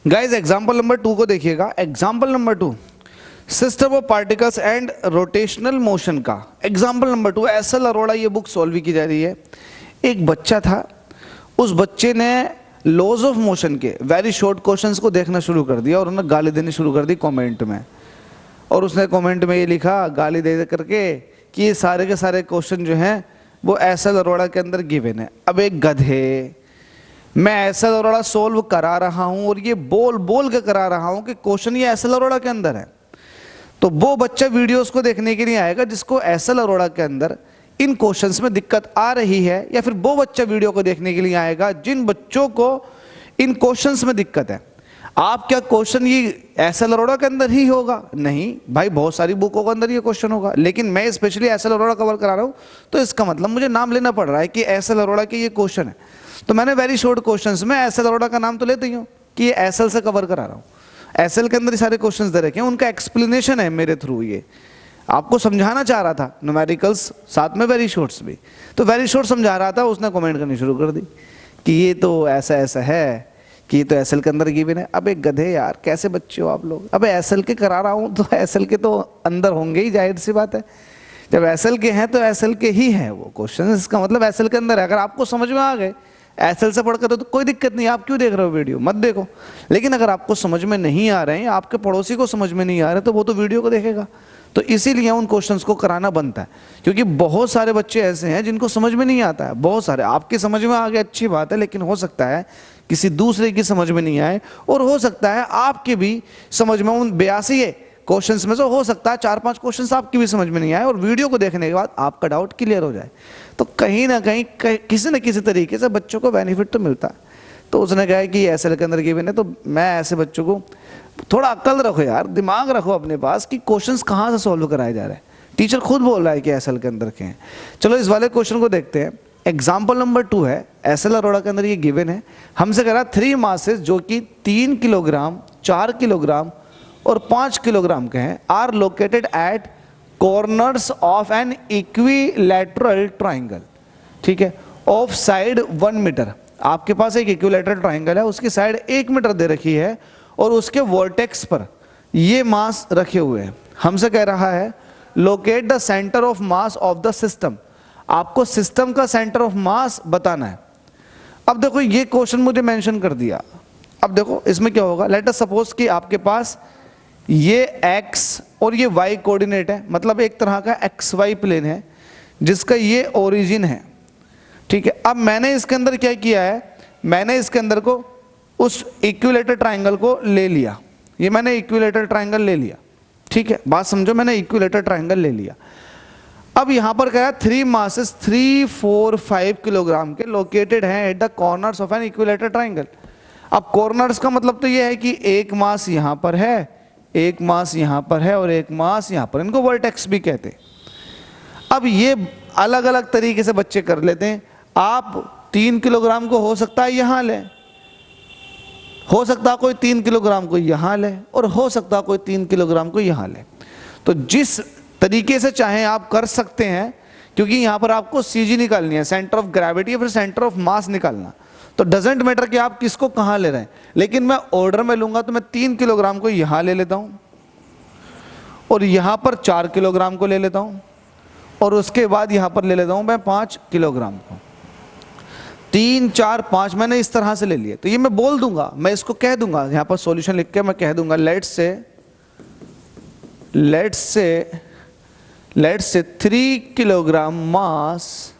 Guys example number 2 को देखिएगा। Example number 2 system of particles and rotational motion का example number 2 SL. Arora ये book solve की जा रही है। एक बच्चा था, उस बच्चे ने लॉज ऑफ मोशन के वेरी शॉर्ट क्वेश्चंस को देखना शुरू कर दिया और उन्हें गाली देनी शुरू कर दी कमेंट में। और उसने कमेंट में ये लिखा गाली दे करके कि ये सारे के सारे क्वेश्चन जो हैं वो एस.एल. अरोड़ा के अंदर गिवन है। अब एक गधे, मैं एस.एल. अरोड़ा सोल्व करा रहा हूं और ये बोल बोल के करा रहा हूं कि क्वेश्चन ये एस.एल. अरोड़ा के अंदर है। तो वो बच्चा वीडियोस को देखने के लिए आएगा जिसको एस.एल. अरोड़ा के अंदर इन क्वेश्चंस में दिक्कत आ रही है, या फिर वो बच्चा वीडियो को देखने के लिए आएगा जिन बच्चों को इन क्वेश्चंस में दिक्कत है। आप क्या क्वेश्चन ये एस.एल. अरोड़ा के अंदर ही होगा? नहीं भाई, बहुत सारी बुकों के अंदर ये क्वेश्चन होगा, लेकिन मैं स्पेशली एस.एल. अरोड़ा कवर करा रहा हूं तो इसका मतलब मुझे नाम लेना पड़ रहा है कि एस.एल. अरोड़ा के ये क्वेश्चन है। तो मैंने वेरी शॉर्ट क्वेश्चंस में एस.एल. अरोड़ा का नाम तो लेते ही हूं कि ये एस.एल. से कवर करा रहा हूं। एस.एल. के अंदर ही सारे क्वेश्चंस दे रखे हैं, उनका एक्सप्लेनेशन है मेरे थ्रू। ये आपको समझाना चाह रहा था, न्यूमेरिकल्स साथ में वेरी शॉर्ट्स भी। तो वेरी शॉर्ट समझा रहा था, उसने कमेंट करनी शुरू कर दी कि ये तो ऐसा ऐसा है कि ये तो एस.एल. के अंदर गिवन है। अब एक गधे यार, कैसे बच्चे हो आप लोग? अब एस.एल. के करा रहा हूं तो एस.एल. के तो अंदर होंगे ही, जाहिर सी बात है। जब एस.एल. के हैं तो एस.एल. के ही हैं वो क्वेश्चन, इसका मतलब एस.एल. के अंदर है। अगर आपको समझ में आ गए एस.एल. से पढ़कर तो कोई दिक्कत नहीं, आप क्यों देख रहे हो वीडियो? मत देखो। लेकिन अगर आपको समझ में नहीं आ रहे हैं, आपके पड़ोसी को समझ में नहीं आ रहे, तो वो तो वीडियो को देखेगा। तो इसीलिए उन क्वेश्चंस को कराना बनता है, क्योंकि बहुत सारे बच्चे ऐसे हैं जिनको समझ में नहीं आता है। बहुत सारे आपके समझ में आ गए, अच्छी बात है, लेकिन हो सकता है किसी दूसरे की समझ में नहीं आए, और हो सकता है आपके भी समझ में उन 82 क्वेश्चंस में से हो सकता है 4-5 क्वेश्चंस आपकी भी समझ में नहीं आए, और वीडियो को देखने के बाद आपका डाउट क्लियर हो जाए। तो कहीं ना कहीं किसी न किसी तरीके से बच्चों को बेनिफिट तो मिलता है। तो उसने कहा कि एस.एल. के अंदर गिवन है, तो मैं ऐसे बच्चों को थोड़ा अक्ल रखो यार, दिमाग रखो अपने पास कि क्वेश्चंस कहाँ से सॉल्व कराए जा रहे हैं। टीचर खुद बोल रहा है कि एस.एल. के अंदर के हैं। चलो इस वाले क्वेश्चन को देखते हैं। एग्जाम्पल नंबर 2 है, एस.एल. अरोड़ा के अंदर ये गिवन है। हमसे कह रहा 3 मासेस जो कि 3 किलोग्राम, 4 किलोग्राम और 5 किलोग्राम के हैं, are located at corners of an equilateral triangle. ठीक है, ऑफ साइड 1 मीटर। आपके पास एक इक्विलैटरल ट्राइंगल है, उसकी साइड 1 मीटर दे रखी है और उसके वर्टेक्स पर ये मास रखे हुए हैं। हमसे कह रहा है locate the centre of mass of the system. आपको सिस्टम का सेंटर ऑफ मास बताना है। अब देखो ये क्वेश्चन मुझे मेंशन कर दिया। अब देखो इसमें क्या होगा, लेट अस सपोज कि आपके पास ये x और ये y कोऑर्डिनेट है, मतलब एक तरह का xy प्लेन है जिसका ये ओरिजिन है। ठीक है, अब मैंने इसके अंदर क्या किया है, मैंने इसके अंदर को उस इक्विलैटरल ट्राइंगल को ले लिया। ये मैंने इक्विलैटरल ट्राइंगल ले लिया। ठीक है, बात समझो, मैंने इक्विलैटरल ट्राइंगल ले लिया। अब यहां पर क्या है, 3 मासेस 3, 4, 5 किलोग्राम के लोकेटेड हैं at the corners of an equilateral triangle. अब कॉर्नर्स का मतलब तो ये है कि एक मास यहां पर है, एक मास यहां पर है और एक मास यहां पर, इनको वर्टेक्स भी कहते हैं। अब ये अलग अलग तरीके से बच्चे कर लेते हैं। आप 3 किलोग्राम को हो सकता है यहां ले, हो सकता है कोई 3 किलोग्राम को यहां ले, और हो सकता है कोई 3 किलोग्राम को यहां ले। तो जिस तरीके से चाहें आप कर सकते हैं, क्योंकि यहां पर आपको सीजी निकालनी है, सेंटर ऑफ ग्रेविटी या फिर सेंटर ऑफ मास निकालना। तो डजेंट मैटर कि आप किसको कहां ले रहे हैं, लेकिन मैं ऑर्डर में लूंगा तो मैं 3 किलोग्राम को यहां ले लेता हूं और यहां पर 4 किलोग्राम को ले लेता हूं, और उसके बाद यहां पर ले लेता हूं मैं 5 किलोग्राम को। 3, 4, 5 मैंने इस तरह से ले लिए। तो ये मैं बोल दूंगा, मैं इसको कह दूंगा, यहां पर सॉल्यूशन लिख के मैं कह दूंगा let's say 3 kilogram mass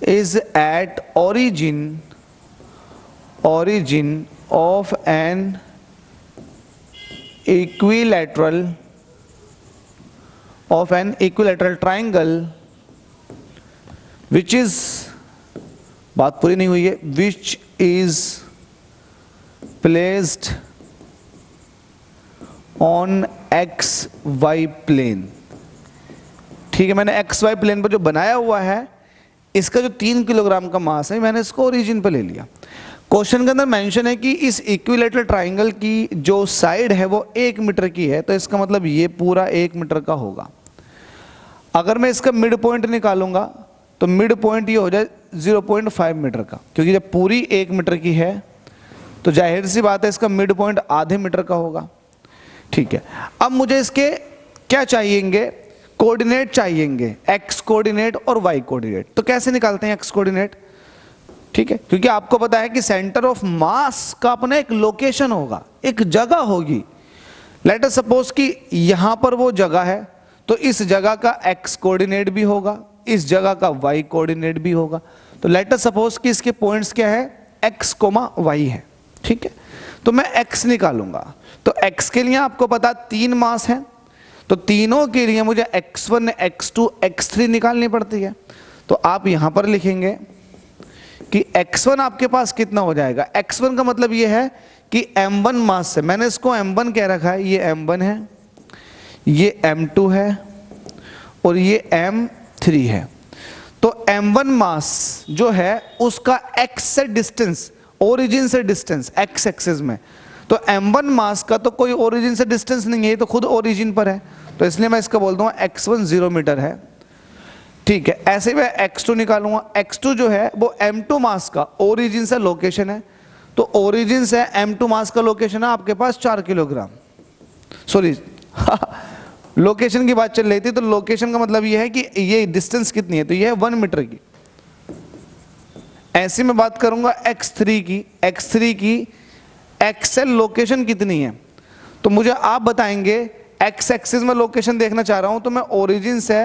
is at origin of an equilateral triangle which is, बात पूरी नहीं हुई है, which is placed on XY plane। ठीक है, मैंने XY प्लेन पर जो बनाया हुआ है, इसका जो 3 किलोग्राम का मास है, मैंने इसको ओरिजिन पे ले लिया। क्वेश्चन के अंदर मेंशन है कि इस इक्विलैटरल ट्राइंगल की जो साइड है वो 1 मीटर की है, तो इसका मतलब ये पूरा 1 मीटर का होगा। अगर मैं इसका मिड पॉइंट निकालूंगा तो मिड पॉइंट ये हो जाए 0.5 मीटर का, क्योंकि जब पूरी 1 मीटर की है तो जाहिर सी बात है इसका मिड पॉइंट आधे मीटर का होगा। ठीक है, अब मुझे इसके क्या चाहिएंगे, कोऑर्डिनेट चाहिएंगे, एक्स कोऑर्डिनेट और वाई कोऑर्डिनेट। तो कैसे निकालते हैं एक्स कोऑर्डिनेट? ठीक है, क्योंकि आपको पता है कि सेंटर ऑफ मास का अपना एक लोकेशन होगा, एक जगह होगी। लेट अस सपोज कि यहां पर वो जगह है, तो इस जगह का एक्स कोऑर्डिनेट भी होगा, इस जगह का वाई कोऑर्डिनेट भी होगा। तो लेट अस सपोज कि इसके पॉइंट्स क्या है, एक्स कोमा वाई है। ठीक है, तो मैं एक्स निकालूंगा। तो एक्स के लिए आपको पता 3 मास है, तो तीनों के लिए मुझे x1, x2, x3 निकालनी पड़ती है। तो आप यहां पर लिखेंगे कि x1 आपके पास कितना हो जाएगा, x1 का मतलब ये है कि m1 मास से, मैंने इसको m1 कह रखा है, ये m1 है, ये m2 है और ये m3 है। तो m1 मास जो है उसका x से डिस्टेंस, ओरिजिन से डिस्टेंस x एक्सिस में, तो m1 मास का तो कोई ओरिजिन से डिस्टेंस नहीं है, ये तो खुद ओरिजिन पर है, तो इसलिए मैं इसका बोल दूंगा x1 0 मीटर है। ठीक है, ऐसे मैं x2 निकालूंगा। x2 जो है वो m2 मास का ओरिजिन से लोकेशन है, तो ओरिजिन से m2 मास का लोकेशन है आपके पास 4 किलोग्राम, सॉरी लोकेशन की बात चल रही थी, तो लोकेशन का मतलब ये है कि ये डिस्टेंस कितनी है, तो ये है 1 मीटर की। ऐसी मैं बात करूंगा x3 की, x3 की एक्सएल लोकेशन कितनी है, तो मुझे आप बताएंगे। एक्स एक्सिस में लोकेशन देखना चाह रहा हूं, तो मैं ओरिजिन से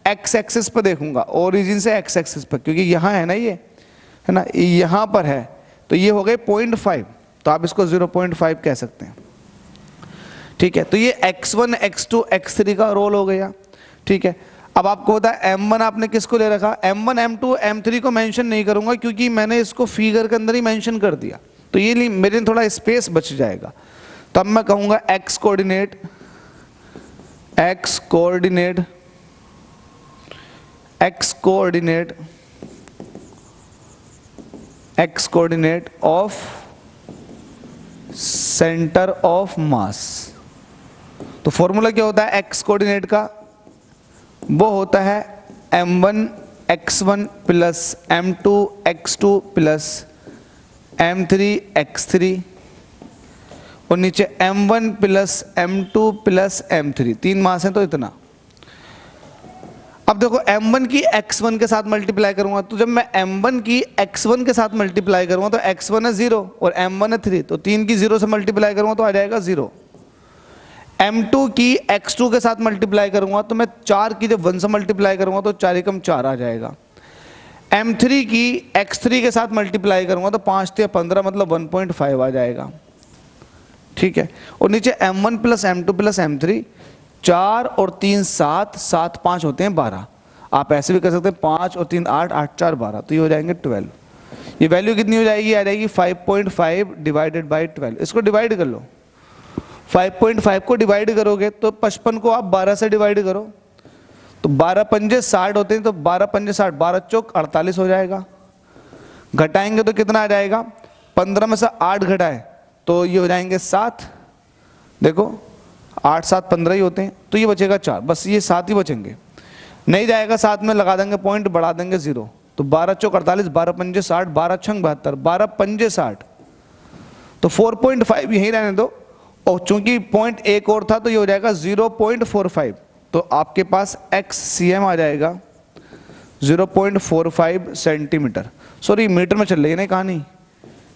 एक्स एक्सिस पर देखूंगा, ओरिजिन से एक्स एक्सिस पर, क्योंकि यहां है ना, ये है ना, यहां पर है, तो ये हो गए 0.5, तो आप इसको 0.5 कह सकते हैं। ठीक है, तो ये x1, x2, x3 का रोल हो गया। ठीक है, अब आपको होता है m1 आपने किसको ले रखा, m1, m2, m3 को मेंशन नहीं करूंगा क्योंकि मैंने इसको फिगर के अंदर ही मेंशन कर दिया, तो ये मेरे थोड़ा स्पेस बच जाएगा। तब मैं कहूंगा x coordinate, x coordinate, x coordinate, x coordinate of centre of mass. तो फॉर्मूला क्या होता है x कोऑर्डिनेट का, वो होता है m1 x1 plus m2 x2 plus m3 x3 और नीचे m1 plus m2 plus m3, 3 मास हैं तो इतना। अब देखो m1 की x1 के साथ मल्टीप्लाई करूंगा, तो जब मैं m1 की x1 के साथ मल्टीप्लाई करूंगा तो x1 है 0 और m1 है 3, तो 3 की 0 से मल्टीप्लाई करूंगा तो आ जाएगा 0। m2 की x2 के साथ मल्टीप्लाई करूंगा तो मैं 4 की जब 1 से मल्टीप्लाई करूंगा तो 4 एकम 4 आ जाएगा। m3 की x3 के साथ मल्टीप्लाई करूंगा तो 5 से 15 मतलब 1.5 आ जाएगा। ठीक है, और नीचे m1 plus m2 plus m3, 4 और 3 7, 7 5 होते हैं 12। आप ऐसे भी कर सकते हैं 5 और 3 8, 8 4 12, तो ये हो जाएंगे 12। ये वैल्यू कितनी हो जाएगी, आ जाएगी 5.5 डिवाइडेड बाई 12। इसको डिवाइड कर लो, 5.5 को डिवाइड करोगे तो 55 को आप 12 से डिवाइड करो, तो 12 पंजे 60 होते हैं, तो 12 पंजे 60, 12 चौक 48 हो जाएगा। घटाएंगे तो कितना आ जाएगा, 15 में से 8 घटाए तो ये हो जाएंगे 7, देखो 8 7 15 ही होते हैं, तो ये बचेगा 4, बस ये 7 ही बचेंगे, नहीं जाएगा 7 में, लगा देंगे पॉइंट, बढ़ा देंगे 0, तो 12 चौक 48, 12 पंजे 60, 12 छंग 72, 12 पंजे 60, तो 4.5 यही रहने दो, और चूंकि पॉइंट एक और था तो ये हो जाएगा 0.45, तो आपके पास XCM आ जाएगा 0.45 सेंटीमीटर। सॉरी मीटर में चल रही है ना कहानी,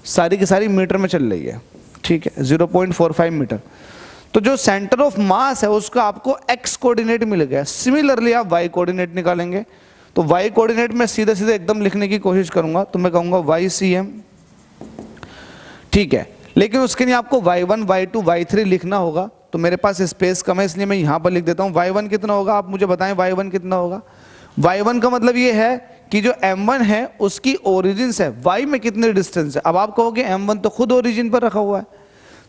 सारी की सारी मीटर में चल रही है। ठीक है, 0.45 मीटर। तो जो सेंटर ऑफ मास है उसका आपको x कोऑर्डिनेट मिल गया। सिमिलरली आप y कोऑर्डिनेट निकालेंगे, तो y कोऑर्डिनेट में सीधे सीधे एकदम लिखने की कोशिश करूंगा, तो मैं कहूंगा YCM। ठीक है, लेकिन उसके लिए आपको y1 y2 y3 लिखना होगा, तो मेरे पास स्पेस कम है इसलिए मैं यहां पर लिख देता हूं। y1 कितना होगा, आप मुझे बताएं y1 कितना होगा। y1 का मतलब ये है कि जो m1 है उसकी ओरिजिन से y में कितने डिस्टेंस है। अब आप कहोगे m1 तो खुद ओरिजिन पर रखा हुआ है,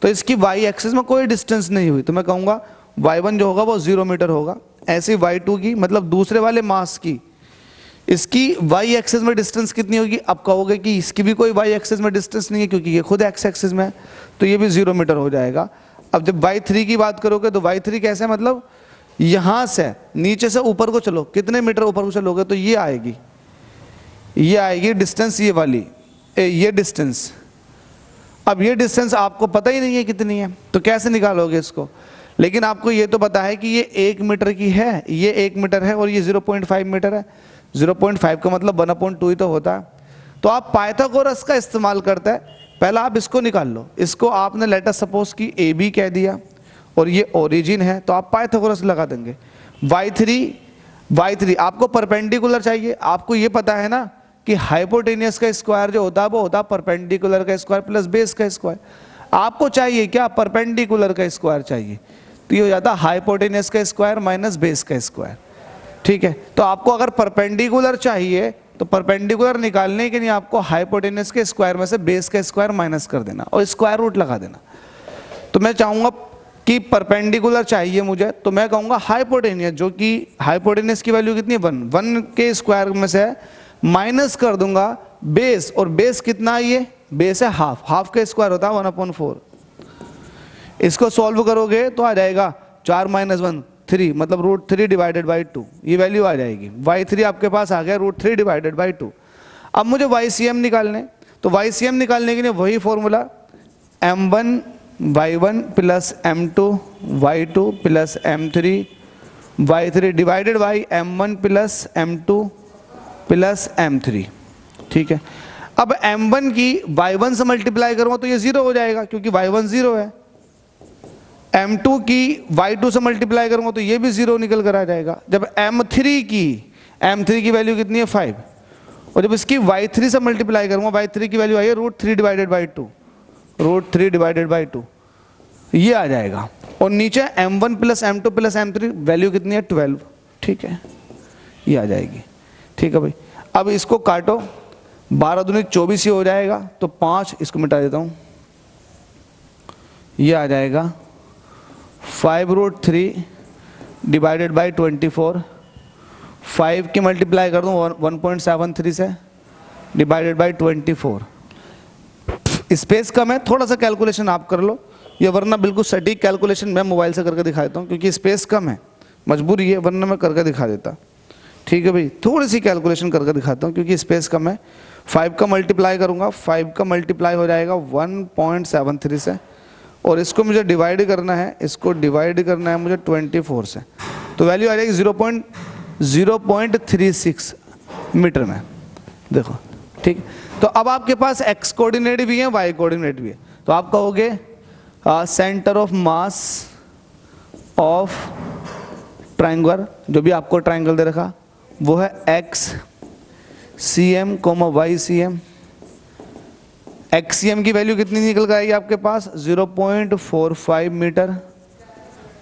तो इसकी y एक्सिस में कोई डिस्टेंस नहीं हुई, तो मैं कहूंगा y1 जो होगा वो 0 मीटर होगा। ऐसे y2 की मतलब दूसरे वाले मास की, इसकी y एक्सिस में डिस्टेंस कितनी होगी। अब कहोगे कि इसकी भी कोई y एक्सिस में डिस्टेंस नहीं है क्योंकि ये खुद x एक्सिस में है, तो ये भी 0 मीटर हो जाएगा। अब जब y3 की बात करोगे तो y3 कैसे, मतलब यहां से नीचे से ऊपर को चलो, कितने मीटर ऊपर को चलोगे तो ये आएगी डिस्टेंस, ये वाली ये डिस्टेंस। अब ये डिस्टेंस आपको पता ही नहीं है कितनी है, तो कैसे निकालोगे इसको? लेकिन आपको ये तो पता है कि ये 1 मीटर की है, ये 1 मीटर है और ये 0.5 मीटर है। 0.5 का मतलब 1/2 ही तो होता है। तो आप पाइथागोरस का इस्तेमाल करते हैं। पहला आप इसको निकाल लो, इसको आपने लेटर सपोज की ए बी कह दिया और ये ओरिजिन है, तो आप पाइथागोरस लगा देंगे। y3 आपको परपेंडिकुलर चाहिए। आपको ये पता है ना कि हाइपोटेनियस का स्क्वायर जो होता है वो होता है परपेंडिकुलर का स्क्वायर प्लस बेस का स्क्वायर। आपको चाहिए क्या? परपेंडिकुलर का स्क्वायर चाहिए, तो ये हो जाता है हाइपोटेनियस का स्क्वायर माइनस बेस का स्क्वायर। ठीक है, तो आपको अगर परपेंडिकुलर चाहिए तो परपेंडिकुलर निकालने के लिए आपको हाइपोटेनियस के स्क्वायर में से बेस का स्क्वायर माइनस कर देना और स्क्वायर रूट लगा देना। तो मैं चाहूंगा कि परपेंडिकुलर चाहिए मुझे, तो मैं कहूंगा हाइपोटेनियस, जो कि हाइपोटेनियस की वैल्यू कितनी है 1 के स्क्वायर में से माइनस कर दूंगा बेस, और बेस कितना है? ये बेस है हाफ का स्क्वायर होता है 1/4। इसको सॉल्व करोगे तो आ जाएगा 4 - 1 3, मतलब √3 डिवाइडेड बाई 2, ये वैल्यू आ जाएगी। y3 आपके पास आ गया √3 डिवाइडेड बाई 2। अब मुझे YCM निकालने, तो YCM निकालने के लिए वही formula m1 y1 plus m2 y2 plus m3 y3 divided by m1 plus m2 plus m3। ठीक है, अब m1 की y1 से मल्टीप्लाई करूंगा तो ये 0 हो जाएगा क्योंकि y1 0 है। m2 की y2 से मल्टीप्लाई करूंगा तो ये भी 0 निकल कर आ जाएगा। जब m3 की वैल्यू कितनी है 5, और जब इसकी y3 से मल्टीप्लाई करूंगा, y3 की वैल्यू आई है √3 डिवाइडेड बाई 2, √3 डिवाइडेड बाई 2, ये आ जाएगा। और नीचे m1 plus m2 plus m3 value कितनी है 12। ठीक है, ये आ जाएगी। ठीक है भाई, अब इसको काटो, 12 दूनी 24 ही हो जाएगा, तो 5 इसको मिटा देता हूं, ये आ जाएगा 5√3 डिवाइडेड बाई 24। 5 की मल्टीप्लाई कर दूं 1.73 से डिवाइडेड बाई 24। स्पेस कम है, थोड़ा सा कैलकुलेशन आप कर लो, ये वरना बिल्कुल सटीक कैलकुलेशन मैं मोबाइल से करके दिखा देता हूँ क्योंकि स्पेस कम है, मजबूरी है, वरना मैं करके दिखा देता। ठीक है भाई, थोड़ी सी कैलकुलेशन करके दिखाता हूँ क्योंकि स्पेस कम है। 5 का मल्टीप्लाई करूँगा, 5 का मल्टीप्लाई हो जाएगा 1.73 से, और इसको मुझे डिवाइड करना है, इसको डिवाइड करना है मुझे 24 से, तो वैल्यू आ जाएगी 0.36 मीटर में। देखो, ठीक। तो अब आपके पास x कोऑर्डिनेट भी है, y कोऑर्डिनेट भी है, तो आप कहोगे centre of mass of triangle, जो भी आपको ट्रायंगल दे रखा वो है XCM, YCM। XCM की वैल्यू कितनी निकल कर आएगी आपके पास 0.45 मीटर,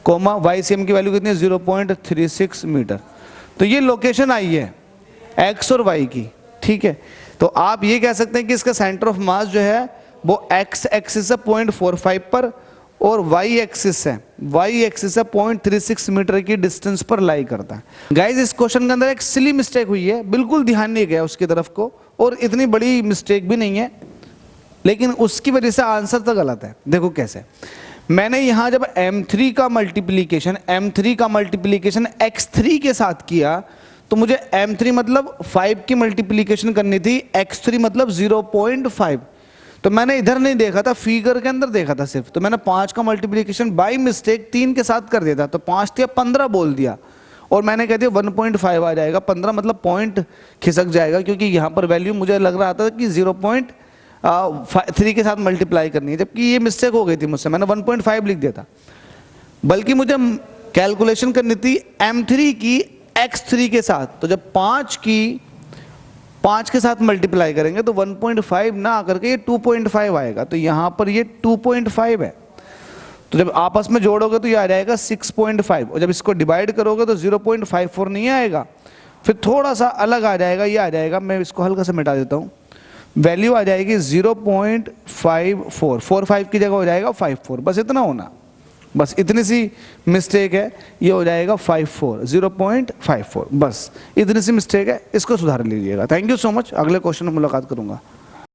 YCM की वैल्यू कितनी है 0.36 मीटर। तो ये लोकेशन आई है x और y की। ठीक है, तो आप ये कह सकते हैं कि इसका सेंटर ऑफ मास जो है वो x एक्सिस है 0.45 पर, और y एक्सिस है 0.36 मीटर की डिस्टेंस पर लाई करता है। गाइस, इस क्वेश्चन के अंदर एक सिली मिस्टेक हुई है, बिल्कुल ध्यान नहीं गया उसकी तरफ को, और इतनी बड़ी मिस्टेक भी नहीं है, लेकिन उसकी वजह से आंसर तो गलत है। देखो कैसे, मैंने यहां जब m3 का मल्टीप्लीकेशन x3 के साथ किया, तो मुझे m3 मतलब 5 की मल्टीप्लीकेशन करनी थी, x3 मतलब 0.5, तो मैंने इधर नहीं देखा था, फिगर के अंदर देखा था सिर्फ, तो मैंने 5 का मल्टीप्लीकेशन बाय मिस्टेक 3 के साथ कर दिया था, तो 5 थे 15 बोल दिया, और मैंने कह दिया 1.5 आ जाएगा, 15 मतलब पॉइंट खिसक जाएगा, क्योंकि यहाँ पर वैल्यू मुझे लग रहा था कि 0.3 के साथ मल्टीप्लाई करनी है, जबकि ये मिस्टेक हो गई थी मुझसे, मैंने 1.5 लिख दिया था। बल्कि मुझे कैलकुलेशन करनी थी m3 की x3 के साथ, तो जब 5 के साथ मल्टीप्लाई करेंगे तो 1.5 ना आकर के ये 2.5 आएगा, तो यहाँ पर ये 2.5 है, तो जब आपस में जोड़ोगे तो ये आ जाएगा 6.5, और जब इसको डिवाइड करोगे तो 0.54 नहीं आएगा, फिर थोड़ा सा अलग आ जाएगा, ये आ जाएगा, मैं इसको हल्का से मिटा देता हूँ, वैल्यू आ जाएगी 0.54, 45 की जगह हो जाएगा 54, बस इतना होना, बस इतनी सी मिस्टेक है, ये हो जाएगा 54, 0.54, बस इतनी सी मिस्टेक है, इसको सुधार लीजिएगा। थैंक यू सो मच, अगले क्वेश्चन में मुलाकात करूंगा।